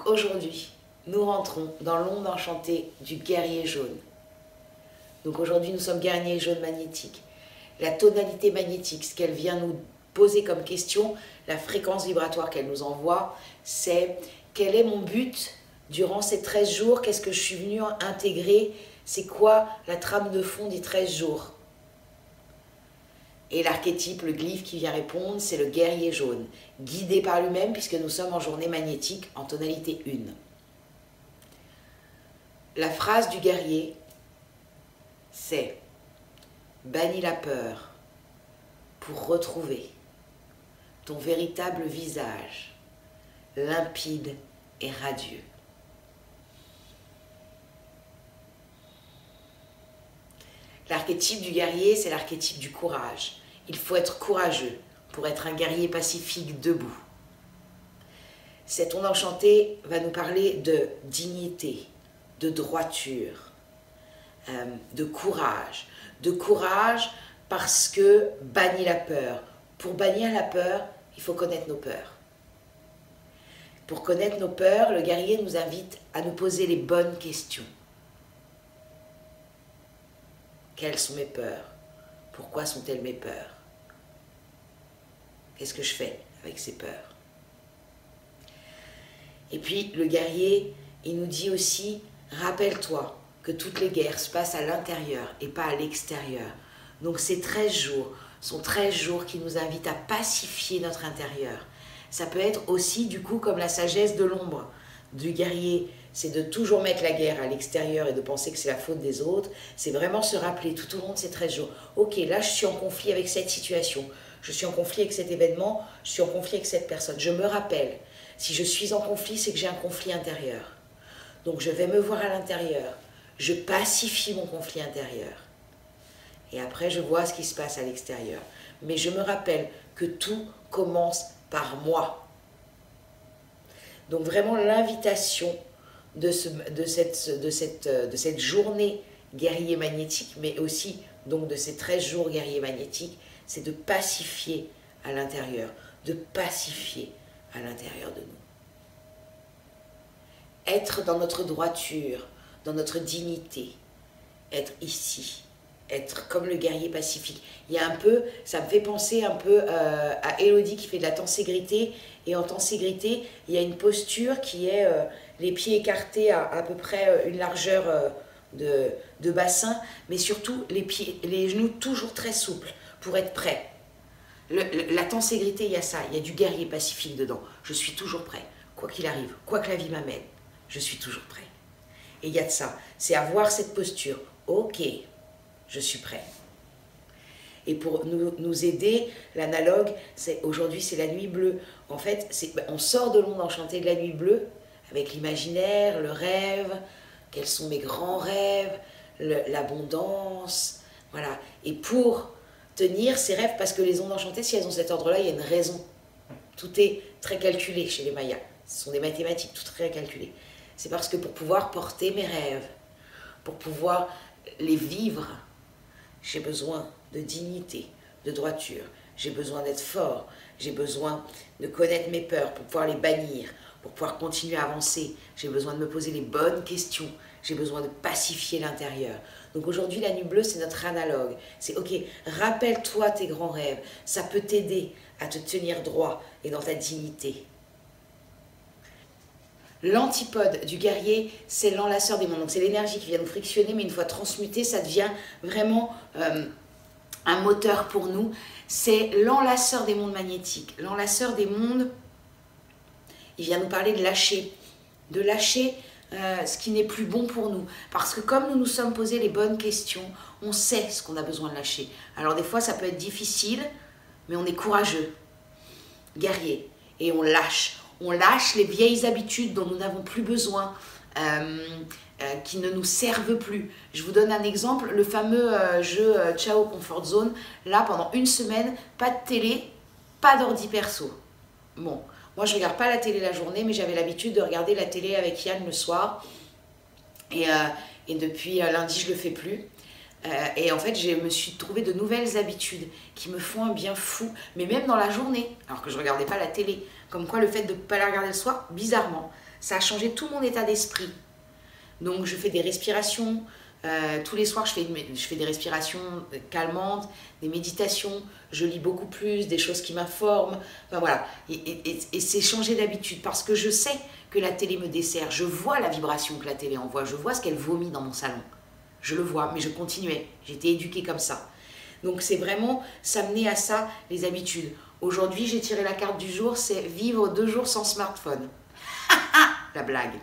Donc aujourd'hui, nous rentrons dans l'onde enchantée du guerrier jaune. Donc aujourd'hui, nous sommes guerrier jaune magnétique. La tonalité magnétique, ce qu'elle vient nous poser comme question, la fréquence vibratoire qu'elle nous envoie, c'est quel est mon but durant ces 13 jours, qu'est-ce que je suis venu intégrer, c'est quoi la trame de fond des 13 jours. Et l'archétype, le glyphe qui vient répondre, c'est le guerrier jaune, guidé par lui-même puisque nous sommes en journée magnétique en tonalité 1. La phrase du guerrier, c'est « Bannis la peur pour retrouver ton véritable visage, limpide et radieux. » L'archétype du guerrier, c'est l'archétype du courage. Il faut être courageux pour être un guerrier pacifique debout. Cette onde enchantée va nous parler de dignité, de droiture, de courage. De courage parce que bannir la peur. Pour bannir la peur, il faut connaître nos peurs. Pour connaître nos peurs, le guerrier nous invite à nous poser les bonnes questions. Quelles sont mes peurs? Pourquoi sont-elles mes peurs? Qu'est-ce que je fais avec ces peurs? Et puis le guerrier, il nous dit aussi, rappelle-toi que toutes les guerres se passent à l'intérieur et pas à l'extérieur. Donc ces 13 jours sont 13 jours qui nous invitent à pacifier notre intérieur. Ça peut être aussi du coup comme la sagesse de l'ombre du guerrier, c'est de toujours mettre la guerre à l'extérieur et de penser que c'est la faute des autres. C'est vraiment se rappeler tout au long de ces 13 jours. Ok, là je suis en conflit avec cette situation, je suis en conflit avec cet événement, je suis en conflit avec cette personne. Je me rappelle, si je suis en conflit, c'est que j'ai un conflit intérieur. Donc je vais me voir à l'intérieur, je pacifie mon conflit intérieur. Et après je vois ce qui se passe à l'extérieur. Mais je me rappelle que tout commence par moi. Donc vraiment l'invitation de cette journée guerrier magnétique, mais aussi donc de ces 13 jours guerrier magnétique, c'est de pacifier à l'intérieur, de pacifier à l'intérieur de nous. Être dans notre droiture, dans notre dignité, être ici, être comme le guerrier pacifique. Il y a un peu, ça me fait penser un peu à Élodie qui fait de la tenségrité, et en tenségrité, il y a une posture qui est les pieds écartés à peu près une largeur de bassin, mais surtout les genoux toujours très souples pour être prêt. La tenségrité, il y a ça, il y a du guerrier pacifique dedans. Je suis toujours prêt, quoi qu'il arrive, quoi que la vie m'amène, je suis toujours prêt. Et il y a de ça, c'est avoir cette posture. Ok, je suis prêt. Et pour nous aider, l'analogue, aujourd'hui c'est la nuit bleue. En fait, on sort de l'onde enchantée de la nuit bleue avec l'imaginaire, le rêve, quels sont mes grands rêves, l'abondance, voilà. Et pour tenir ces rêves, parce que les ondes enchantées, si elles ont cet ordre-là, il y a une raison. Tout est très calculé chez les Mayas. Ce sont des mathématiques, tout très calculé. C'est parce que pour pouvoir porter mes rêves, pour pouvoir les vivre, j'ai besoin de dignité, de droiture, j'ai besoin d'être fort, j'ai besoin de connaître mes peurs pour pouvoir les bannir, pour pouvoir continuer à avancer, j'ai besoin de me poser les bonnes questions, j'ai besoin de pacifier l'intérieur. Donc aujourd'hui, la nuit bleue, c'est notre analogue. C'est ok, rappelle-toi tes grands rêves, ça peut t'aider à te tenir droit et dans ta dignité. L'antipode du guerrier, c'est l'enlaceur des mondes. Donc c'est l'énergie qui vient nous frictionner, mais une fois transmutée, ça devient vraiment un moteur pour nous. C'est l'enlaceur des mondes magnétiques. L'enlaceur des mondes, il vient nous parler de lâcher ce qui n'est plus bon pour nous. Parce que comme nous nous sommes posé les bonnes questions, on sait ce qu'on a besoin de lâcher. Alors des fois, ça peut être difficile, mais on est courageux, guerrier, et on lâche. On lâche les vieilles habitudes dont nous n'avons plus besoin, qui ne nous servent plus. Je vous donne un exemple, le fameux jeu Ciao Comfort Zone. Là, pendant une semaine, pas de télé, pas d'ordi perso. Bon, moi je regarde pas la télé la journée, mais j'avais l'habitude de regarder la télé avec Yann le soir. Et depuis lundi, je le fais plus. Et en fait, je me suis trouvé de nouvelles habitudes qui me font un bien fou, mais même dans la journée, alors que je ne regardais pas la télé. Comme quoi, le fait de ne pas la regarder le soir, bizarrement, Ça a changé tout mon état d'esprit. Donc je fais des respirations. Tous les soirs, je fais des respirations calmantes, des méditations. Je lis beaucoup plus, des choses qui m'informent. Enfin voilà. Et c'est changer d'habitude parce que je sais que la télé me dessert. Je vois la vibration que la télé envoie. Je vois ce qu'elle vomit dans mon salon. Je le vois, mais je continuais. J'étais éduquée comme ça. Donc c'est vraiment s'amener à ça, les habitudes. Aujourd'hui, j'ai tiré la carte du jour, c'est vivre 2 jours sans smartphone. La blague.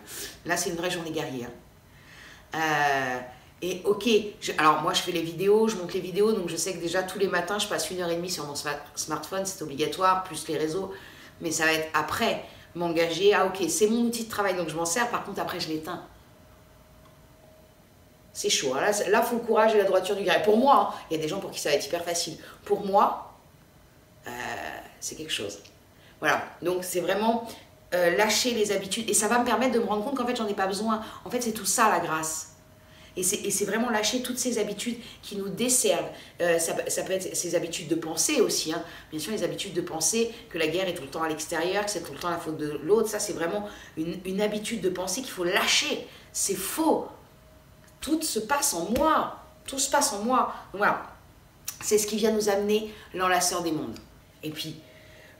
Là, c'est une vraie journée guerrière. Et ok, alors moi je fais les vidéos, je monte les vidéos, donc je sais que déjà tous les matins je passe 1h30 sur mon smartphone, c'est obligatoire, plus les réseaux. Mais ça va être après, m'engager, ah ok, c'est mon outil de travail, donc je m'en sers, par contre après je l'éteins. C'est chaud, hein. Là, faut le courage et la droiture du guerrier. Pour moi, il y a des gens pour qui ça va être hyper facile. Pour moi, c'est quelque chose. Voilà, donc c'est vraiment lâcher les habitudes. Et ça va me permettre de me rendre compte qu'en fait, j'en ai pas besoin. En fait, c'est tout ça, la grâce. Et c'est vraiment lâcher toutes ces habitudes qui nous desservent. Ça peut être ces habitudes de pensée aussi. Hein. Bien sûr, les habitudes de pensée, que la guerre est tout le temps à l'extérieur, que c'est tout le temps la faute de l'autre. Ça, c'est vraiment une habitude de pensée qu'il faut lâcher. C'est faux. Tout se passe en moi. Tout se passe en moi. Donc voilà. C'est ce qui vient nous amener l'enlaceur des mondes. Et puis,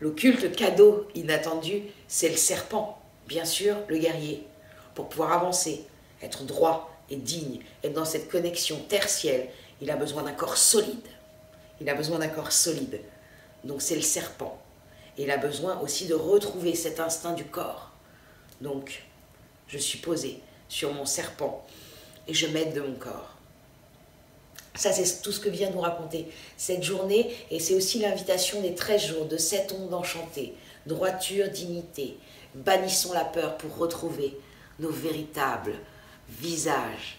l'occulte cadeau inattendu, c'est le serpent. Bien sûr, le guerrier. Pour pouvoir avancer, être droit et digne, être dans cette connexion terre-ciel, il a besoin d'un corps solide. Il a besoin d'un corps solide. Donc c'est le serpent. Et il a besoin aussi de retrouver cet instinct du corps. Donc, je suis posée sur mon serpent et je m'aide de mon corps. Ça, c'est tout ce que vient nous raconter cette journée. Et c'est aussi l'invitation des 13 jours de cette onde enchantée. Droiture, dignité. Bannissons la peur pour retrouver nos véritables visages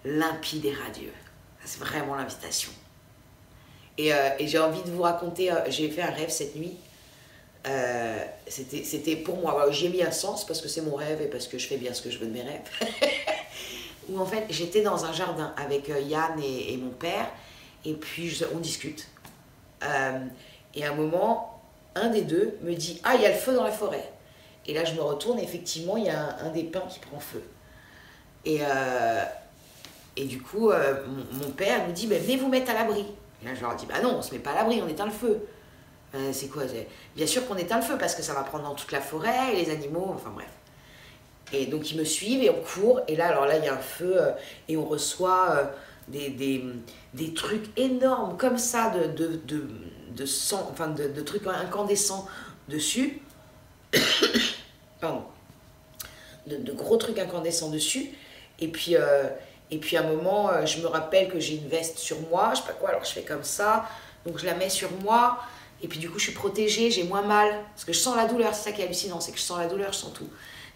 limpides et radieux. C'est vraiment l'invitation. Et j'ai envie de vous raconter, j'ai fait un rêve cette nuit. C'était pour moi, j'y ai mis un sens parce que c'est mon rêve et parce que je fais bien ce que je veux de mes rêves. Où en fait j'étais dans un jardin avec Yann et mon père, et puis on discute. Et à un moment, un des deux me dit « Ah, il y a le feu dans la forêt !» Et là je me retourne et effectivement il y a un des pins qui prend feu. Et du coup, mon père nous dit bah, « Venez vous mettre à l'abri !» Et là je leur dis « Bah non, on se met pas à l'abri, on éteint le feu !» C'est quoi? Bien sûr qu'on éteint le feu parce que ça va prendre dans toute la forêt, et les animaux, enfin bref. Et donc ils me suivent et on court, et là, alors là, il y a un feu, et on reçoit des trucs énormes comme ça, de sang, enfin de trucs incandescents dessus. Pardon. De gros trucs incandescents dessus. Et puis à un moment, je me rappelle que j'ai une veste sur moi, je sais pas quoi, alors je fais comme ça, donc je la mets sur moi. Et puis du coup, je suis protégée, j'ai moins mal. Parce que je sens la douleur, c'est ça qui est hallucinant, c'est que je sens la douleur, je sens tout.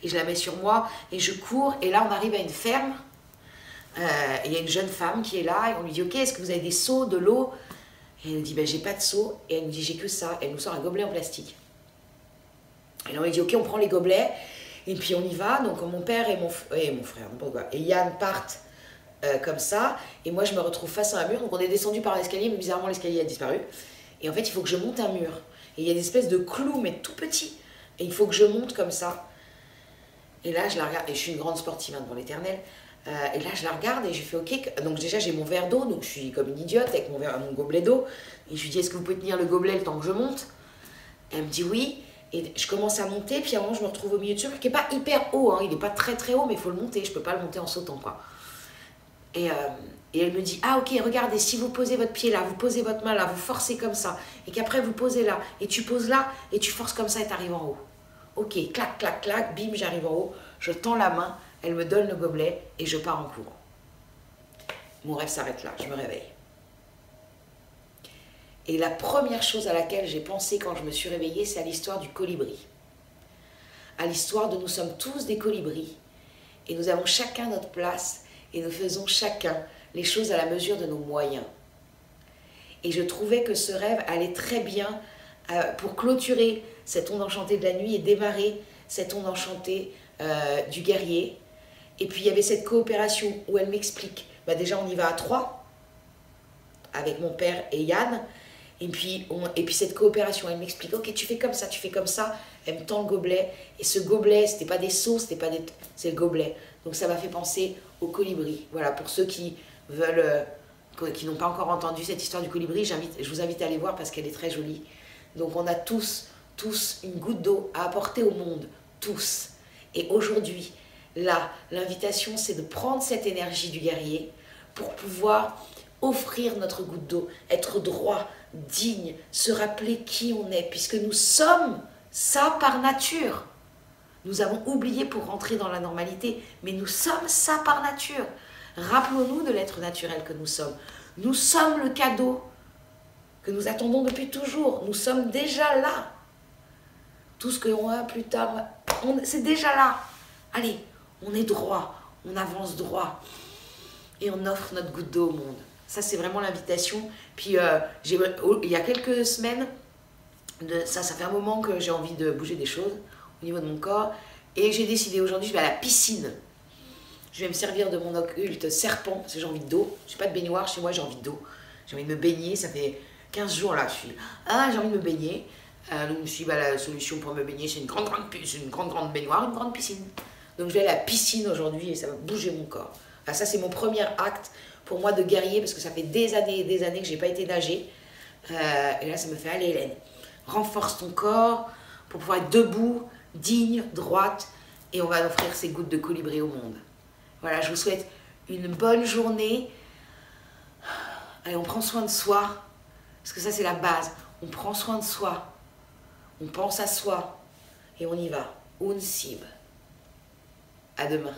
Et je la mets sur moi, et je cours, et là, on arrive à une ferme. Et il y a une jeune femme qui est là, et on lui dit, ok, est-ce que vous avez des seaux, de l'eau? Et elle nous dit, ben, j'ai pas de seau. Et elle nous dit, j'ai que ça. Elle nous sort un gobelet en plastique. Et là, on lui dit, ok, on prend les gobelets, et puis on y va. Donc mon père et mon frère, n'importe quoi, et Yann partent comme ça, et moi, je me retrouve face à un mur. Donc on est descendu par l'escalier, mais bizarrement, l'escalier a disparu. Et en fait, il faut que je monte un mur. Et il y a des espèces de clous, mais tout petits. Et il faut que je monte comme ça. Et là, je la regarde. Et je suis une grande sportive, hein, devant l'éternel. Et là, je la regarde et je fais OK. Donc déjà, j'ai mon verre d'eau. Donc je suis comme une idiote avec mon gobelet d'eau. Et je lui dis, est-ce que vous pouvez tenir le gobelet le temps que je monte? Et elle me dit oui. Et je commence à monter. Puis à un moment, je me retrouve au milieu de ce mur qui n'est pas hyper haut. Hein, il n'est pas très très haut, mais il faut le monter. Je ne peux pas le monter en sautant, quoi. Et elle me dit, ah ok, regardez, si vous posez votre pied là, vous posez votre main là, vous forcez comme ça, et qu'après vous posez là, et tu poses là, et tu forces comme ça et tu arrives en haut. Ok, clac, clac, clac, bim, j'arrive en haut, je tends la main, elle me donne le gobelet, et je pars en courant. Mon rêve s'arrête là, je me réveille. Et la première chose à laquelle j'ai pensé quand je me suis réveillée, c'est à l'histoire du colibri. À l'histoire de nous sommes tous des colibris, et nous avons chacun notre place, et nous faisons chacun les choses à la mesure de nos moyens. Et je trouvais que ce rêve allait très bien pour clôturer cette onde enchantée de la nuit et démarrer cette onde enchantée du guerrier. Et puis il y avait cette coopération où elle m'explique, bah déjà on y va à 3, avec mon père et Yann, Et puis cette coopération, elle m'explique, ok, tu fais comme ça, tu fais comme ça. Elle me tend le gobelet. Et ce gobelet, c'était pas des seaux, c'est le gobelet. Donc ça m'a fait penser au colibri. Voilà, pour ceux qui veulent, qui n'ont pas encore entendu cette histoire du colibri, je vous invite à aller voir parce qu'elle est très jolie. Donc on a tous une goutte d'eau à apporter au monde, tous. Et aujourd'hui, là, l'invitation, c'est de prendre cette énergie du guerrier pour pouvoir offrir notre goutte d'eau, être droit, digne, se rappeler qui on est, puisque nous sommes ça par nature. Nous avons oublié pour rentrer dans la normalité, mais nous sommes ça par nature. Rappelons-nous de l'être naturel que nous sommes. Nous sommes le cadeau que nous attendons depuis toujours. Nous sommes déjà là. Tout ce qu'on a plus tard, c'est déjà là. Allez, on est droit, on avance droit et on offre notre goutte d'eau au monde. Ça, c'est vraiment l'invitation. Puis, il y a quelques semaines, ça fait un moment que j'ai envie de bouger des choses au niveau de mon corps. Et j'ai décidé aujourd'hui, je vais à la piscine. Je vais me servir de mon occulte serpent, parce que j'ai envie d'eau. Je n'ai pas de baignoire, chez moi j'ai envie d'eau. J'ai envie de me baigner, ça fait 15 jours là, j'ai envie de me baigner. Donc je me suis dit, la solution pour me baigner, c'est une grande baignoire, une grande piscine. Donc je vais à la piscine aujourd'hui et ça va bouger mon corps. Alors ça, c'est mon premier acte pour moi de guerrier, parce que ça fait des années et des années que je n'ai pas été nager. Et là, ça me fait, allez Hélène, renforce ton corps pour pouvoir être debout, digne, droite, et on va offrir ces gouttes de colibri au monde. Voilà, je vous souhaite une bonne journée. Allez, on prend soin de soi, parce que ça, c'est la base. On prend soin de soi, on pense à soi, et on y va. Unsib. À demain.